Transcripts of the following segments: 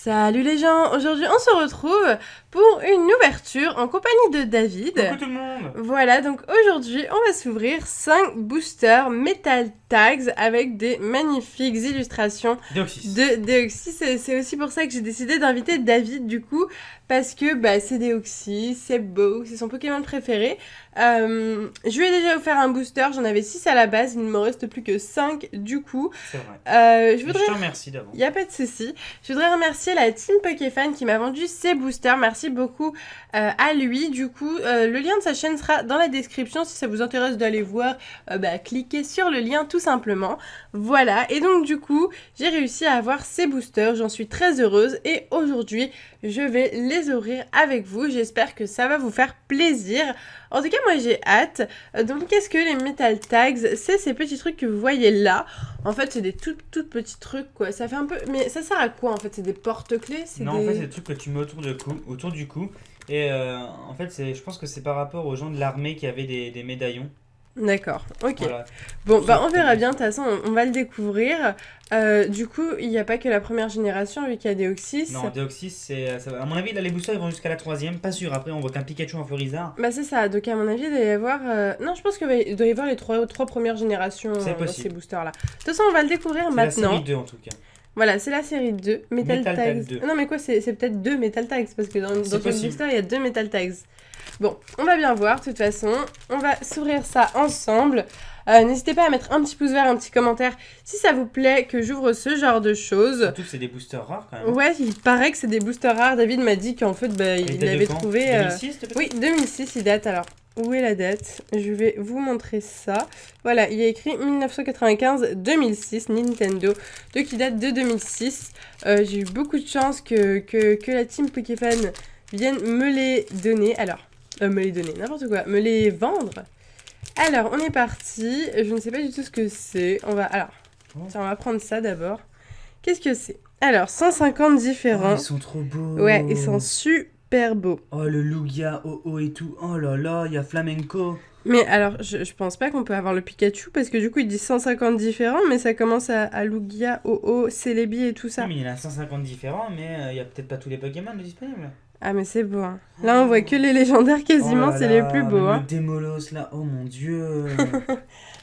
Salut les gens, aujourd'hui on se retrouve pour une ouverture en compagnie de David. Coucou tout le monde. Voilà, donc aujourd'hui on va s'ouvrir 5 boosters Metal Tags avec des magnifiques illustrations Deoxys. de Deoxys. C'est aussi pour ça que j'ai décidé d'inviter David du coup, parce que c'est Deoxys, c'est beau, c'est son Pokémon préféré. Je lui ai déjà offert un booster, j'en avais 6 à la base, il ne me reste plus que 5 du coup. C'est vrai. Je Je te remercie d'avance. Il n'y a pas de souci. Je voudrais remercier la team Pokéfan qui m'a vendu ces boosters. Merci beaucoup à lui. Du coup, le lien de sa chaîne sera dans la description. Si ça vous intéresse d'aller voir, cliquez sur le lien tout simplement. Voilà. Et donc du coup, j'ai réussi à avoir ces boosters. J'en suis très heureuse. Et aujourd'hui, je vais les ouvrir avec vous. J'espère que ça va vous faire plaisir. En tout cas, moi j'ai hâte. Donc, qu'est-ce que les Metal Tags? C'est ces petits trucs que vous voyez là. En fait, c'est des tout petits trucs, quoi. Ça fait un peu... Mais ça sert à quoi, en fait? C'est des porte-clés? Non, en fait, c'est des trucs que tu mets autour du cou. Et en fait, je pense que c'est par rapport aux gens de l'armée qui avaient des médaillons. D'accord, ok. Voilà. Bon, on verra bien, de toute façon, on va le découvrir. Du coup, il n'y a pas que la première génération, vu qu'il y a Deoxys. Non, Deoxys, à mon avis, là, les boosters, ils vont jusqu'à la 3ème. Pas sûr, après, on voit qu'un Pikachu en Florizard. C'est ça, donc à mon avis, il doit y avoir... Non, je pense qu'il doit y avoir les trois premières générations C'est dans possible. ces boosters-là. De toute façon, on va le découvrir C'est maintenant. la série 2, en tout cas. Voilà, c'est la série 2, Metal Metal Tags. Tag 2. Non, mais quoi, c'est peut-être 2 Metal Tags, parce que dans chaque possible. booster, il y a 2 Metal Tags. Bon, on va bien voir, de toute façon. On va s'ouvrir ça ensemble. N'hésitez pas à mettre un petit pouce vert, un petit commentaire, si ça vous plaît que j'ouvre ce genre de choses. Surtout que c'est des boosters rares, quand même. Ouais, il paraît que c'est des boosters rares. David m'a dit qu'en fait, il l'avait trouvé... 2006, peut-être. Oui, 2006, il date. Alors, où est la date? Je vais vous montrer ça. Voilà, il y a écrit 1995-2006, Nintendo. Donc, il date de 2006. J'ai eu beaucoup de chance que la team Pokéfan vienne me les donner. Alors, me les donner, n'importe quoi. Me les vendre. Alors, on est parti. Je ne sais pas du tout ce que c'est. On va prendre ça d'abord. Qu'est-ce que c'est? Alors, 150 différents. Oh, ils sont trop beaux. Ouais, ils sont super beaux. Oh, le Lugia, oh et tout. Oh là là, il y a Flamenco. Mais alors, je pense pas qu'on peut avoir le Pikachu, parce que du coup, ils disent 150 différents, mais ça commence à Lugia, Oh, Celebi et tout ça. Non, mais il y en a 150 différents, mais il y a peut-être pas tous les Pokémon disponibles. Ah, mais c'est beau, hein. Là, on voit que les légendaires, quasiment, Oh là c'est les là, plus beaux, même hein. Le Démolos, là, oh mon dieu.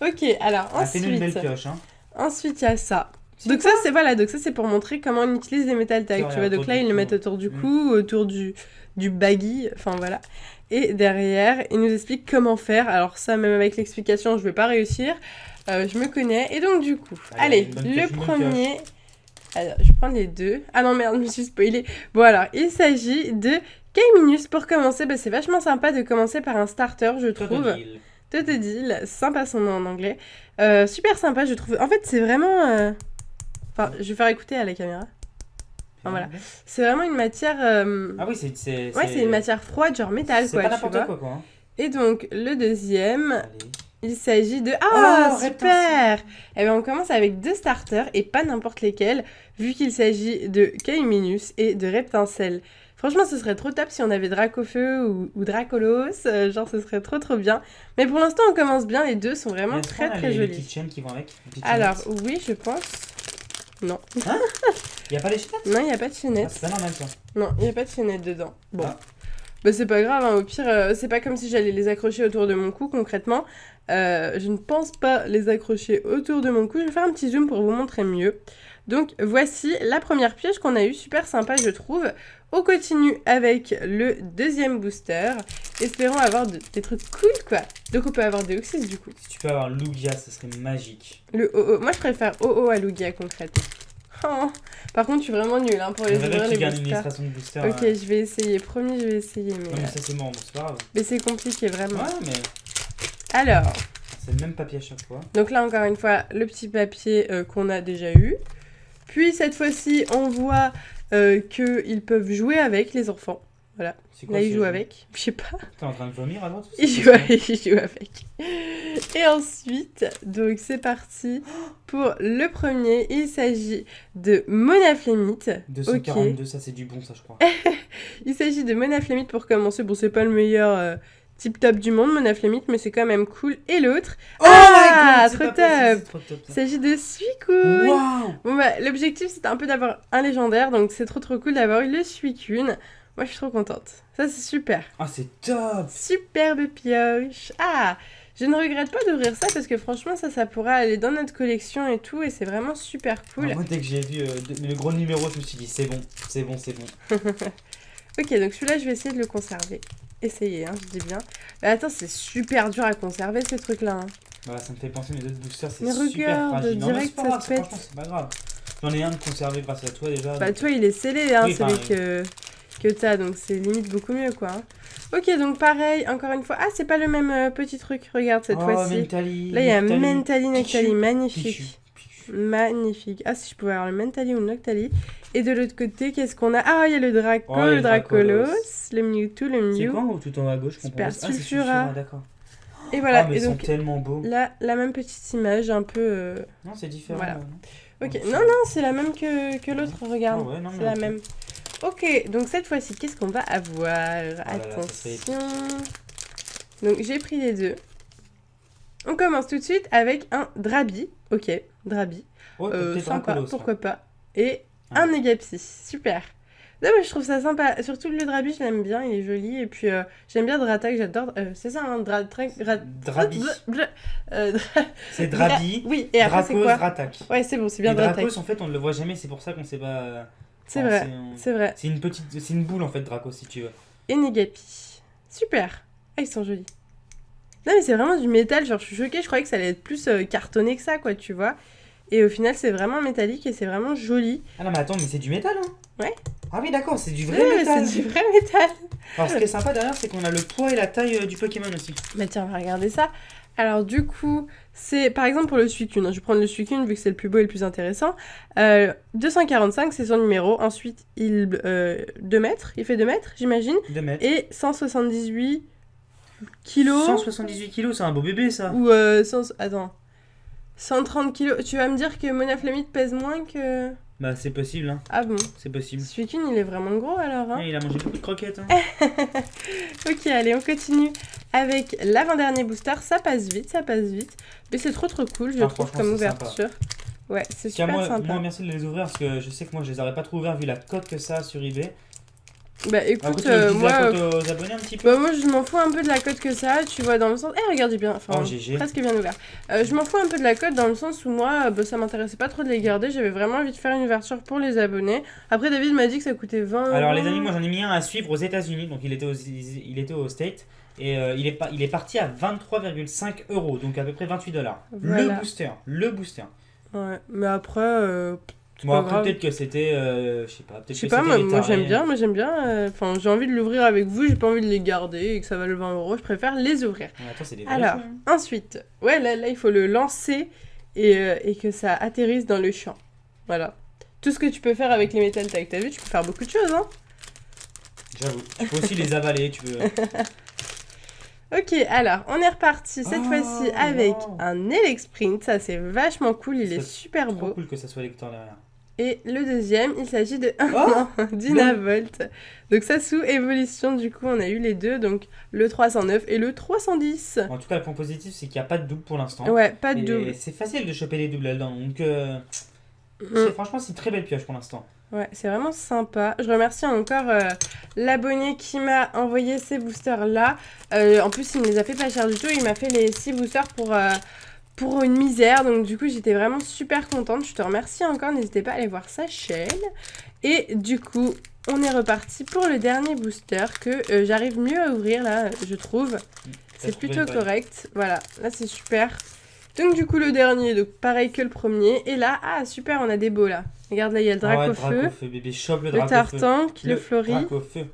Ok, alors, Fais-nous une belle pioche, hein. ensuite, il y a ça. Donc ça, c'est pour montrer comment on utilise les Metal Tags, tu vois. Donc là, ils le mettent autour du cou, autour du baggy, enfin voilà. Et derrière, il nous explique comment faire. Alors ça, même avec l'explication, je vais pas réussir. Je me connais. Et donc du coup, allez, le premier... Alors, je prends les deux. Ah non, merde, je me suis spoilée. Bon alors, il s'agit de Kaiminus. Pour commencer, c'est vachement sympa de commencer par un starter, je trouve. Totodile, sympa son nom en anglais. Super sympa, je trouve. En fait, c'est vraiment... Enfin, je vais faire écouter à la caméra. Enfin, voilà. C'est vraiment une matière... Ah oui, c'est une matière froide, genre métal, quoi. C'est pas n'importe quoi, hein. Et donc, le deuxième, Allez. il s'agit de... Ah, Oh, super! Eh bien, on commence avec 2 starters, et pas n'importe lesquels, vu qu'il s'agit de Kaiminus et de Reptincelle. Franchement, ce serait trop top si on avait Dracofeu ou Dracolos, genre ce serait trop bien. Mais pour l'instant, on commence bien, les deux sont vraiment très Les jolis. petites chaînes qui vont avec. Alors, oui, je pense... Non. Hein? Y a pas les chaînettes? Non, il n'y a pas de chaînette. C'est pas normal, ça. Non, il n'y a pas de chaînette dedans. Bon. Ah. C'est pas grave, hein. Au pire, c'est pas comme si j'allais les accrocher autour de mon cou, concrètement. Je ne pense pas les accrocher autour de mon cou. Je vais faire un petit zoom pour vous montrer mieux. Donc, voici la première piège qu'on a eue. Super sympa, je trouve. On continue avec le deuxième booster. Espérons avoir des trucs cool, quoi. Donc, on peut avoir Deoxys, du coup. Si tu peux avoir Lugia, ça serait magique. Le OO. Moi, je préfère OO à Lugia, concrètement. Oh. Par contre, je suis vraiment nulle pour les ouvrir, les boosters. Une illustration de booster. Ok, je vais essayer. Promis, je vais essayer. Non, mais ça, c'est bon, c'est pas grave. Mais c'est compliqué, vraiment. Ouais, mais Alors, c'est le même papier à chaque fois. donc là, encore une fois, le petit papier qu'on a déjà eu. Puis, cette fois-ci, on voit qu'ils peuvent jouer avec, les enfants. Voilà. Quoi, là, ils jouent avec. Je sais pas. T'es en train de vomir à droite? Ils jouent avec. Et ensuite, donc c'est parti pour le premier. Il s'agit de Monaflémite. 242, ça c'est du bon, ça je crois. Il s'agit de Monaflémite pour commencer. Bon, c'est pas le meilleur tip top du monde, Monaflemite, mais c'est quand même cool. Et l'autre, Oh my god, trop c'est pas possible, top. c'est trop top. Il s'agit de Suicune. Waouh. Bon bah, l'objectif c'était un peu d'avoir un légendaire, donc c'est trop cool d'avoir eu le Suicune. Moi je suis trop contente. Ça c'est super. Ah, c'est top. Superbe pioche. Ah, je ne regrette pas d'ouvrir ça parce que franchement ça pourra aller dans notre collection et tout et c'est vraiment super cool. Ah, moi, dès que j'ai vu le gros numéro, je me suis dit, c'est bon. Ok, donc celui-là je vais essayer de le conserver. Essayer, hein, je dis bien. Mais attends, c'est super dur à conserver ces trucs-là. Hein. Bah, ça me fait penser mes autres boosters, c'est Mais super regarde, fragile. Non, mais direct, c'est pas ça grave, se pète. franchement, c'est pas grave. J'en ai un de conservé grâce à toi déjà. Bah donc- toi il est scellé, hein, Oui, celui enfin, que t'as, donc c'est limite beaucoup mieux quoi. Hein. Ok, donc pareil, encore une fois. Ah, c'est pas le même petit truc, regarde cette Oh, fois-ci. Mentally, Là il y a un Noctali, Mentally Noctali, Pichu, magnifique. Pichu. Magnifique. Ah, si je pouvais avoir le Mentally ou le Noctali. Et de l'autre côté, qu'est-ce qu'on a? Ah, il y a le Draco, Oh, il y a le le Dracolos, Dracolos. le Mewtwo, le C'est Mew. quoi tout en haut à gauche? je comprends Super pas. Ah, c'est Sulfura. d'accord. Et voilà, Ah, mais et ils sont donc tellement beaux. là, la même petite image, un peu... Non, c'est différent. Voilà. non Ok, Oh, non, ça- non, c'est la même que l'autre, regarde. Ah ouais, non, mais C'est la ok. même. Ok, donc cette fois-ci, qu'est-ce qu'on va avoir? là, ça Attention. Donc j'ai pris les deux. On commence tout de suite avec un Drabi. Ok, Drabi. Oh, t'as peut-être Sympa, Dracolos, pourquoi pas. Et Ah. un Negapsy, super. Non, mais je trouve ça sympa. Surtout le Drabi, je l'aime bien, il est joli. Et puis j'aime bien Dratak, j'adore. C'est ça, un Dratak. Drabi. Euh, C'est Drabi, Oui, et après c'est Dracos, quoi? Dratak. Ouais, c'est bon, c'est bien Et Dratak. Dracos, en fait, on ne le voit jamais, c'est pour ça qu'on sait pas. C'est enfin, vrai, c'est vrai. C'est une petite, c'est une boule en fait, Dracos, si tu veux. Et Negapi. Super. Ah, ils sont jolis. Non, mais c'est vraiment du métal. Genre, je suis choquée. Je croyais que ça allait être plus cartonné que ça, quoi, tu vois. Et au final, c'est vraiment métallique et c'est vraiment joli. Ah non, mais attends, mais c'est du métal, hein? Ouais. Ah oui, d'accord, c'est du vrai Ouais, métal. c'est du vrai métal. Alors, ce qui est sympa derrière, c'est qu'on a le poids et la taille du Pokémon aussi. Bah, tiens, on va regarder ça. Alors, du coup, c'est par exemple pour le Suicune. Je vais prendre le Suicune vu que c'est le plus beau et le plus intéressant. 245, c'est son numéro. Ensuite, 2 mètres. Il fait 2 mètres, j'imagine. 2 mètres. Et 178 kilos. 178 kilos, c'est un beau bébé, ça. Ou attends. 130 kilos. Tu vas me dire que Monaflemite pèse moins que... Bah, c'est possible, hein. Ah bon. C'est possible. Suicune, il est vraiment gros alors, hein. Ouais, il a mangé beaucoup de croquettes, hein. Ok, allez, on continue avec l'avant-dernier booster. Ça passe vite. Mais c'est trop cool, je Ah, trouve, franchement, comme c'est ouverture. Ouais, c'est Tiens, super moi, sympa. merci de les ouvrir parce que je sais que moi, je les aurais pas trop ouverts vu la cote que ça a sur eBay. Bah Après, écoute, tu veux que je dise moi... la cote aux abonnés un petit peu? Bah moi je m'en fous un peu de la cote que ça a, tu vois, dans le sens... Regarde, j'ai bien... Enfin, Oh, GG. presque bien ouvert. Je m'en fous un peu de la cote dans le sens où moi, bah, ça m'intéressait pas trop de les garder, j'avais vraiment envie de faire une ouverture pour les abonnés. Après David m'a dit que ça coûtait 20 €. Alors les amis, moi j'en ai mis un à suivre aux États-Unis, donc il était aux States, et il est parti à 23,5 €, donc à peu près 28 $. Voilà. Le booster. Ouais, mais après... c'est Bon, pas après grave. peut-être que c'était, je sais pas, peut-être Je sais que pas, c'était moi les j'aime tarés. bien. Enfin, j'ai envie de l'ouvrir avec vous, j'ai pas envie de les garder et que ça valent 20 €, je préfère les ouvrir. Ouais, attends, c'est des vrais Alors, jeux, hein. ensuite, ouais, là il faut le lancer et que ça atterrisse dans le champ. Voilà. Tout ce que tu peux faire avec les Metal Tag, t'as vu, tu peux faire beaucoup de choses, hein. J'avoue. Tu peux aussi les avaler, tu veux. Ok, alors, on est reparti cette Oh, fois-ci avec wow. un Elexprint, ça c'est vachement cool, il est C'est super Trop beau. cool que ça soit lecteur derrière. Et le deuxième, il s'agit de Oh Dynavolt. Donc ça sous évolution, du coup, on a eu les deux, donc le 309 et le 310. En tout cas, le point positif, c'est qu'il n'y a pas de double pour l'instant. Ouais, pas de Et double. c'est facile de choper les doubles là-dedans, donc franchement, c'est une très belle pioche pour l'instant. Ouais, c'est vraiment sympa. Je remercie encore l'abonné qui m'a envoyé ces boosters-là. En plus, il me les a fait pas cher du tout. Il m'a fait les 6 boosters pour une misère. Donc, du coup, j'étais vraiment super contente. Je te remercie encore. N'hésitez pas à aller voir sa chaîne. Et du coup, on est reparti pour le dernier booster que j'arrive mieux à ouvrir, là, je trouve. C'est plutôt correct. Voilà, là, c'est super. Donc, du coup, le dernier, donc pareil que le premier. Et là, ah, super, on a des beaux, là. Regarde, là, il y a le Dracofeu. Dracofeu, bébé, chope le Le Dracofeu. Tartank, le Fleury. Dracofeu.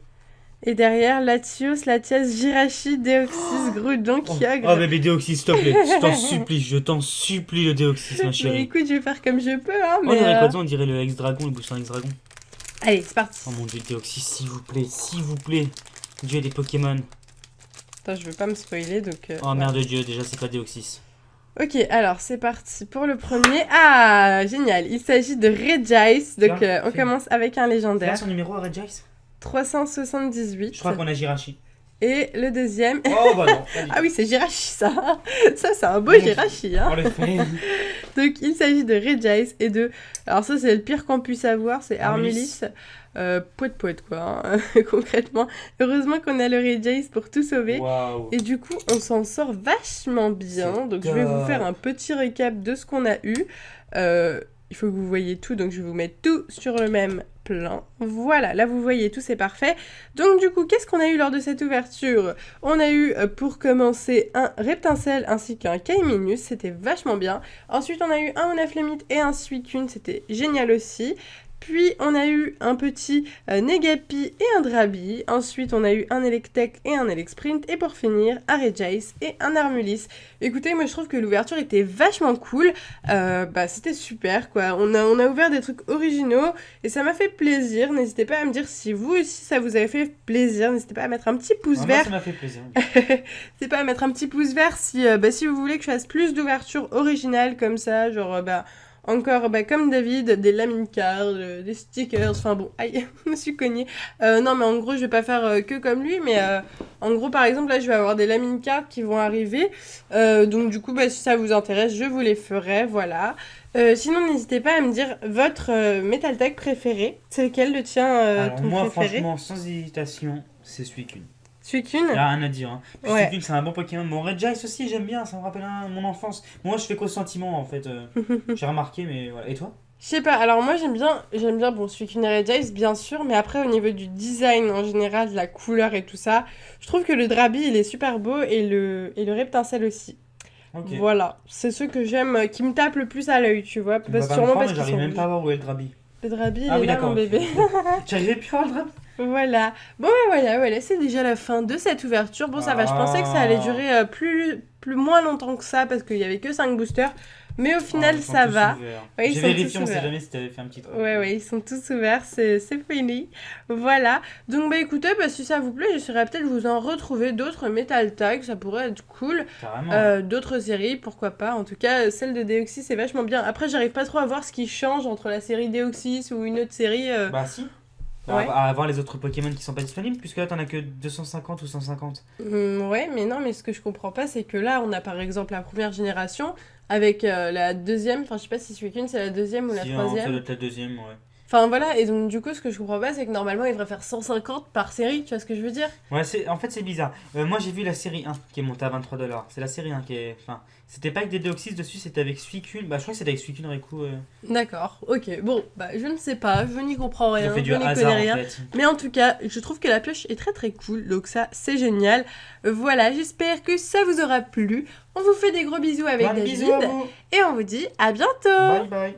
Et derrière, Latios, Latias, Jirachi, Deoxys, Groudon, Kyogre. Oh bébé Deoxys, s'il te plaît, je t'en supplie le Deoxys, ma Mais chérie. écoute, je vais faire comme je peux, hein, On mais... dirait quoi dedans? On dirait le X-Dragon, le booster X-Dragon. Allez, c'est parti. Oh mon dieu, Deoxys, s'il vous plaît. Dieu des Pokémon. Attends, je veux pas me spoiler, donc... Oh merde de Dieu, déjà c'est pas Deoxys. Ok, alors, c'est parti pour le premier. Ah, génial. Il s'agit de Regice, donc on commence avec un Là légendaire. son numéro à Regice? 378. Je crois qu'on a Jirachi. Et le deuxième... Oh bah non, pas du tout. Ah oui, c'est Jirachi ça. Ça, c'est un beau Mon Jirachi. Hein. On le fait. Donc, il s'agit de Regice et de... Alors ça, c'est le pire qu'on puisse avoir, c'est Armulis. Poète quoi, hein, concrètement. Heureusement qu'on a le Regice pour tout sauver. Waouh. Et du coup, on s'en sort vachement bien. C'est Donc, je vais vous top. faire un petit récap de ce qu'on a eu. Il faut que vous voyez tout, donc je vais vous mettre tout sur le même plan. Voilà, là vous voyez tout, c'est parfait. Donc du coup, qu'est-ce qu'on a eu lors de cette ouverture? On a eu, pour commencer, un Reptincelle ainsi qu'un Kaiminus, c'était vachement bien. Ensuite, on a eu un Onaflemite et un Suicune, c'était génial aussi. Puis on a eu un petit Negapi et un Drabi. Ensuite on a eu un Electek et un Elexprint. Et pour finir, un Regice et un Armulis. Écoutez, moi je trouve que l'ouverture était vachement cool. C'était super quoi. On a ouvert des trucs originaux et ça m'a fait plaisir. N'hésitez pas à me dire si vous aussi ça vous avait fait plaisir. N'hésitez pas à mettre un petit pouce vert. Moi, ça m'a fait plaisir. N'hésitez pas à mettre un petit pouce vert si vous voulez que je fasse plus d'ouvertures originales comme ça. Genre encore, comme David, des lamine cards, des stickers, enfin bon, aïe, je me suis cognée. Non, mais en gros, je vais pas faire que comme lui, mais en gros, par exemple, là, je vais avoir des lamine cards qui vont arriver. Donc, du coup, si ça vous intéresse, je vous les ferai, voilà. Sinon, n'hésitez pas à me dire votre Metal Tag préféré. C'est lequel le tien, Alors, ton moi, préféré? franchement, sans hésitation, c'est Suicune. Suicune? Il n'y a rien à dire. Hein. Ouais. Suicune, c'est un bon Pokémon. Mon Regice aussi, j'aime bien, ça me rappelle mon enfance. Moi, je fais qu'au sentiment, en fait. J'ai remarqué, mais voilà. Et toi? Je sais pas, alors moi j'aime bien, bon, Suicune et Regice, bien sûr, mais après au niveau du design en général, de la couleur et tout ça, je trouve que le Drabi il est super beau et le Reptincelle aussi. Ok. Voilà, c'est ceux que j'aime, qui me tapent le plus à l'œil, tu vois, On va pas me sûrement croire, parce mais qu'ils j'arrive sont même pas à voir où est le Drabi. Le Drabi, il Ah est oui, là, d'accord. mon bébé. J'arrivais plus à voir le Drabi. Voilà. Bon, voilà, c'est déjà la fin de cette ouverture. Bon, ça va, je pensais que ça allait durer moins longtemps que ça, parce qu'il y avait que 5 boosters. Mais au final, Ils sont ça tous va. ouverts. Ouais, ils J'ai sont vérifié, tous on sait ouverts. jamais si t'avais fait un petit truc. Ouais, ils sont tous ouverts, c'est fini. Voilà. Donc, écoutez, si ça vous plaît, j'essaierai peut-être de vous en retrouver d'autres Metal Tag, ça pourrait être cool. Carrément. D'autres séries, pourquoi pas. En tout cas, celle de Deoxys, c'est vachement bien. Après, j'arrive pas trop à voir ce qui change entre la série Deoxys ou une autre série. Bah si. Ouais. À voir les autres Pokémon qui sont pas disponibles, puisque là t'en as que 250 ou 150. Ouais, mais non, mais ce que je comprends pas, c'est que là, on a par exemple la première génération avec la deuxième, enfin je sais pas si Suicune c'est la deuxième ou la Si, ça troisième. doit être la deuxième, ouais. Enfin voilà, et donc du coup, ce que je comprends pas, c'est que normalement, il devrait faire 150 par série, tu vois ce que je veux dire? Ouais, en fait c'est bizarre. Moi j'ai vu la série 1 qui est montée à 23$. C'est la série 1 qui est. Enfin, c'était pas avec des Deoxys dessus, c'était avec Suicune. Bah je crois que c'était avec Suicune Raikou. D'accord, ok, bon, je ne sais pas, je n'y comprends Ils rien, ont fait je du n'y connais hasard rien. en fait. Mais en tout cas, je trouve que la pioche est très très cool, donc ça, c'est génial. Voilà, j'espère que ça vous aura plu. On vous fait des gros bisous avec Plein de David, bisous à vous. et on vous dit à bientôt! Bye bye.